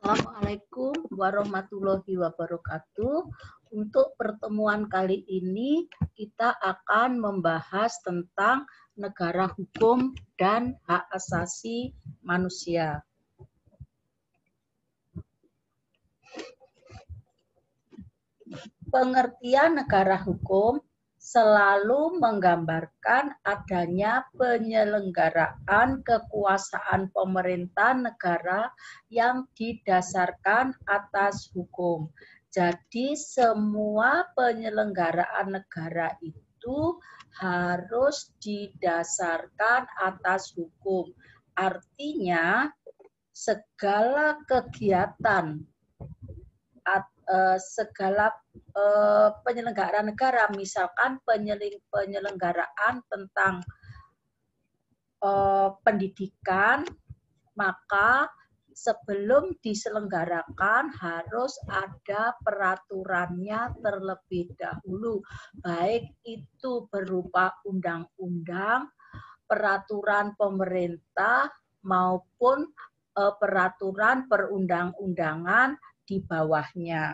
Assalamualaikum warahmatullahi wabarakatuh. Untuk pertemuan kali ini kita akan membahas tentang negara hukum dan hak asasi manusia. Pengertian negara hukum selalu menggambarkan adanya penyelenggaraan kekuasaan pemerintah negara yang didasarkan atas hukum. Jadi semua penyelenggaraan negara itu harus didasarkan atas hukum. Artinya segala kegiatan segala penyelenggaraan negara, misalkan penyelenggaraan tentang pendidikan, maka sebelum diselenggarakan harus ada peraturannya terlebih dahulu, baik itu berupa undang-undang, peraturan pemerintah, maupun peraturan perundang-undangan di bawahnya.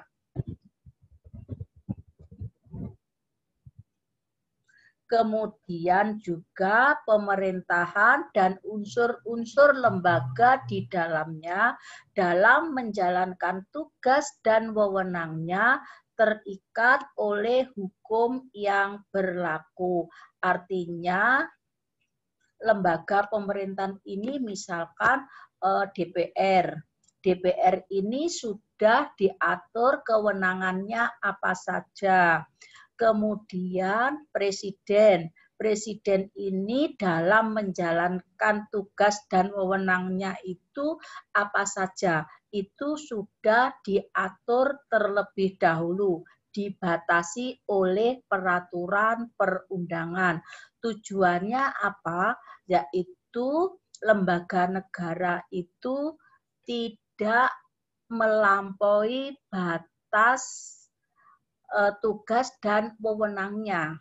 Kemudian juga pemerintahan dan unsur-unsur lembaga di dalamnya dalam menjalankan tugas dan wewenangnya terikat oleh hukum yang berlaku. Artinya lembaga pemerintahan ini misalkan DPR. DPR ini sudah diatur kewenangannya apa saja. Kemudian presiden. Presiden ini dalam menjalankan tugas dan wewenangnya itu apa saja. Itu sudah diatur terlebih dahulu, dibatasi oleh peraturan perundangan. Tujuannya apa? Yaitu lembaga negara itu tidak melampaui batas tugas dan wewenangnya.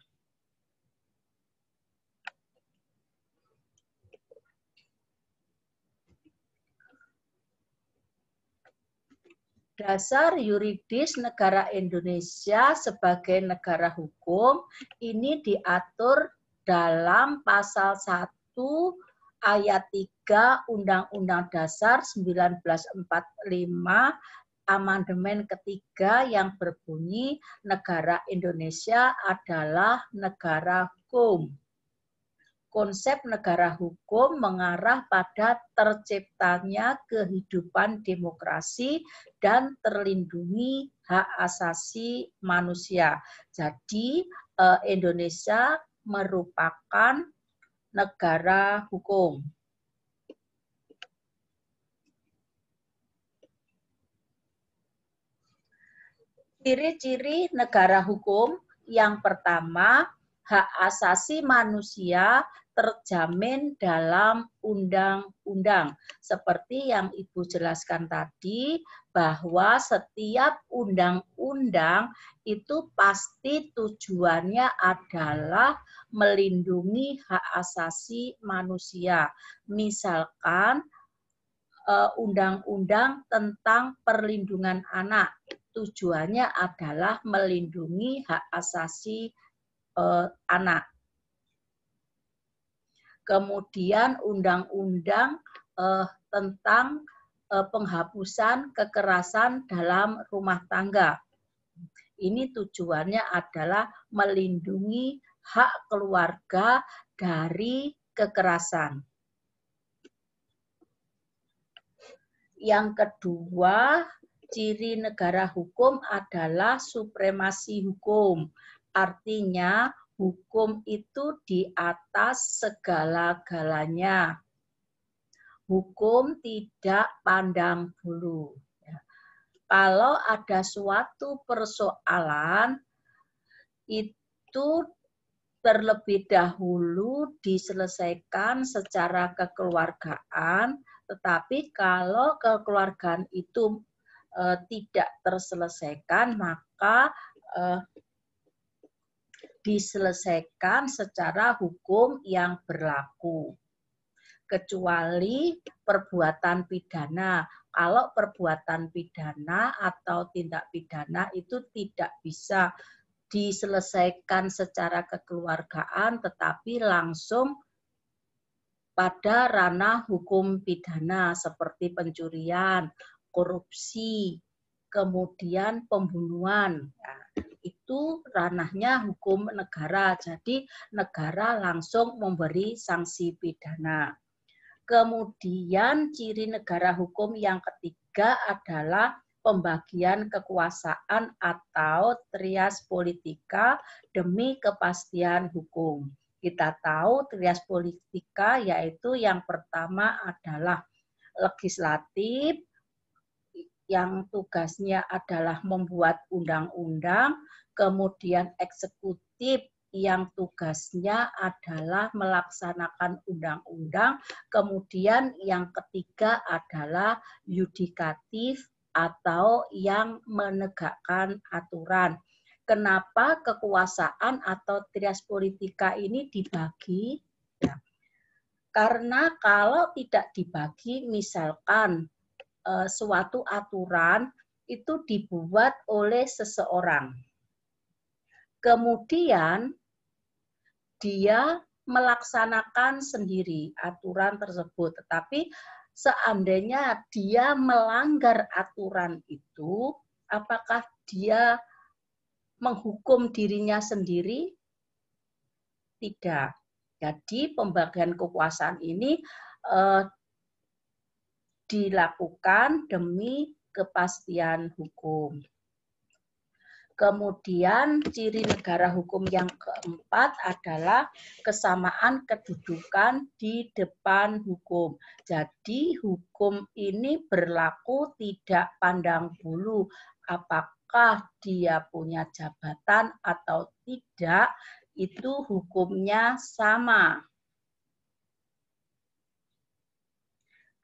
Dasar yuridis negara Indonesia sebagai negara hukum ini diatur dalam pasal 1 ayat 3 Undang-Undang Dasar 1945 amandemen ketiga yang berbunyi negara Indonesia adalah negara hukum. Konsep negara hukum mengarah pada terciptanya kehidupan demokrasi dan terlindungi hak asasi manusia. Jadi Indonesia merupakan negara hukum. Ciri-ciri negara hukum yang pertama, hak asasi manusia terjamin dalam undang-undang. Seperti yang Ibu jelaskan tadi, bahwa setiap undang-undang itu pasti tujuannya adalah melindungi hak asasi manusia. Misalkan undang-undang tentang perlindungan anak, tujuannya adalah melindungi hak asasi anak. Kemudian undang-undang tentang penghapusan kekerasan dalam rumah tangga. Ini tujuannya adalah melindungi hak keluarga dari kekerasan. Yang kedua, ciri negara hukum adalah supremasi hukum. Artinya, hukum itu di atas segala-galanya. Hukum tidak pandang bulu. Kalau ada suatu persoalan, itu terlebih dahulu diselesaikan secara kekeluargaan, tetapi kalau kekeluargaan itu tidak terselesaikan, maka diselesaikan secara hukum yang berlaku. Kecuali perbuatan pidana. kalau perbuatan pidana atau tindak pidana itu tidak bisa diselesaikan secara kekeluargaan, tetapi langsung pada ranah hukum pidana seperti pencurian, korupsi, kemudian pembunuhan. Nah, itu ranahnya hukum negara. Jadi negara langsung memberi sanksi pidana. Kemudian ciri negara hukum yang ketiga adalah pembagian kekuasaan atau trias politika demi kepastian hukum. Kita tahu trias politika yaitu yang pertama adalah legislatif, yang tugasnya adalah membuat undang-undang, kemudian eksekutif yang tugasnya adalah melaksanakan undang-undang, kemudian yang ketiga adalah yudikatif atau yang menegakkan aturan. Kenapa kekuasaan atau trias politika ini dibagi? Ya. Karena kalau tidak dibagi, misalkan suatu aturan itu dibuat oleh seseorang. Kemudian dia melaksanakan sendiri aturan tersebut, tetapi seandainya dia melanggar aturan itu, apakah dia menghukum dirinya sendiri? Tidak. Jadi pembagian kekuasaan ini dilakukan demi kepastian hukum. Kemudian ciri negara hukum yang keempat adalah kesamaan kedudukan di depan hukum. Jadi hukum ini berlaku tidak pandang bulu apakah dia punya jabatan atau tidak, itu hukumnya sama.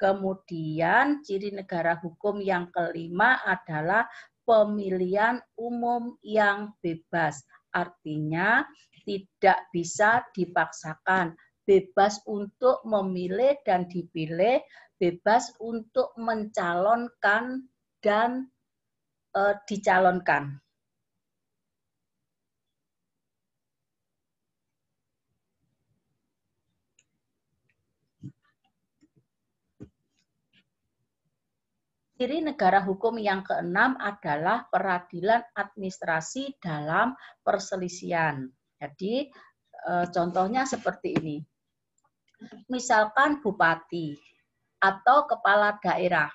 Kemudian ciri negara hukum yang kelima adalah pemilihan umum yang bebas. Artinya tidak bisa dipaksakan. Bebas untuk memilih dan dipilih, bebas untuk mencalonkan dan dicalonkan. Ciri negara hukum yang keenam adalah peradilan administrasi dalam perselisihan. Jadi contohnya seperti ini. Misalkan bupati atau kepala daerah,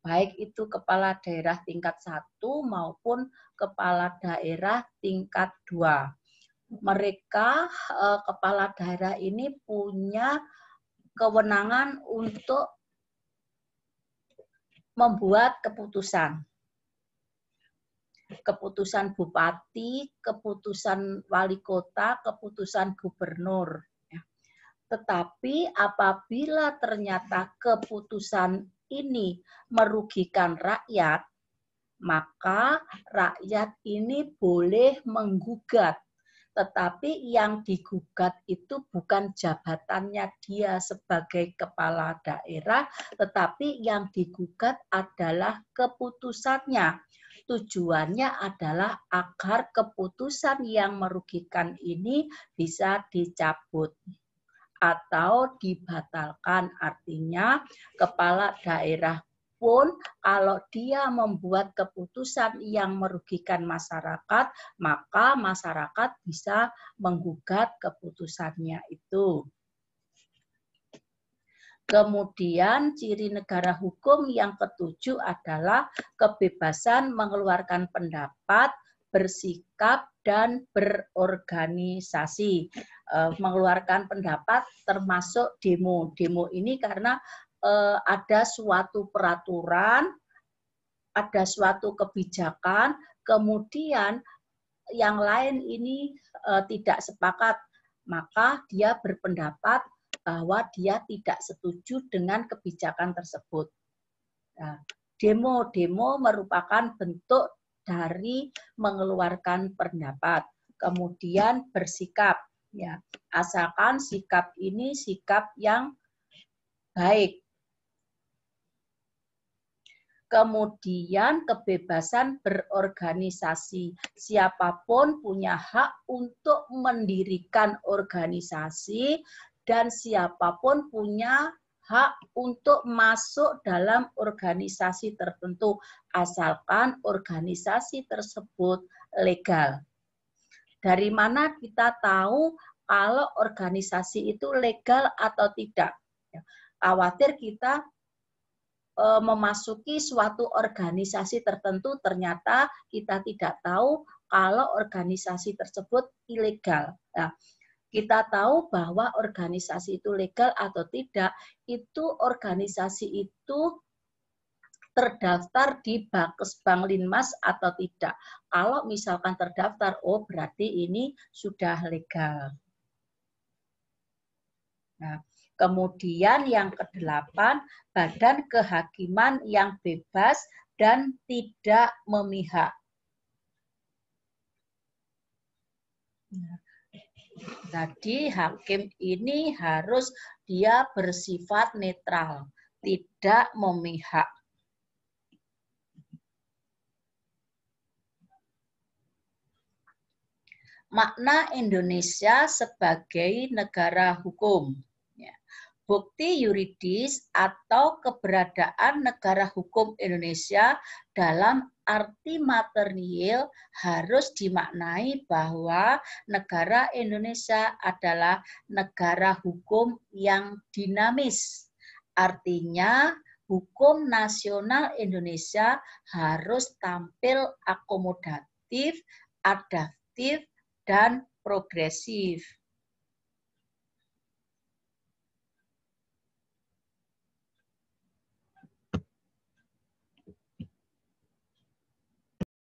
baik itu kepala daerah tingkat 1 maupun kepala daerah tingkat 2. Mereka kepala daerah ini punya kewenangan untuk membuat keputusan. Keputusan bupati, keputusan wali kota, keputusan gubernur. Tetapi apabila ternyata keputusan ini merugikan rakyat, maka rakyat ini boleh menggugat. Tetapi yang digugat itu bukan jabatannya dia sebagai kepala daerah, tetapi yang digugat adalah keputusannya. Tujuannya adalah agar keputusan yang merugikan ini bisa dicabut atau dibatalkan. Artinya kepala daerah pun kalau dia membuat keputusan yang merugikan masyarakat, maka masyarakat bisa menggugat keputusannya itu. Kemudian ciri negara hukum yang ketujuh adalah kebebasan mengeluarkan pendapat, bersikap, dan berorganisasi. Mengeluarkan pendapat termasuk demo. Demo ini karena ada suatu peraturan, ada suatu kebijakan, kemudian yang lain ini tidak sepakat, maka dia berpendapat bahwa dia tidak setuju dengan kebijakan tersebut. Nah, demo merupakan bentuk dari mengeluarkan pendapat. Kemudian bersikap, ya, asalkan sikap ini sikap yang baik. Kemudian kebebasan berorganisasi. Siapapun punya hak untuk mendirikan organisasi dan siapapun punya hak untuk masuk dalam organisasi tertentu asalkan organisasi tersebut legal. Dari mana kita tahu kalau organisasi itu legal atau tidak? Khawatir kita memasuki suatu organisasi tertentu, ternyata kita tidak tahu kalau organisasi tersebut ilegal. Nah, kita tahu bahwa organisasi itu legal atau tidak, itu organisasi itu terdaftar di Bakesbanglinmas atau tidak. Kalau misalkan terdaftar, oh berarti ini sudah legal. Nah, kemudian yang ke-8, badan kehakiman yang bebas dan tidak memihak. Jadi hakim ini harus dia bersifat netral, tidak memihak. Makna Indonesia sebagai negara hukum. Bukti yuridis atau keberadaan negara hukum Indonesia dalam arti material harus dimaknai bahwa negara Indonesia adalah negara hukum yang dinamis. Artinya, hukum nasional Indonesia harus tampil akomodatif, adaptif, dan progresif.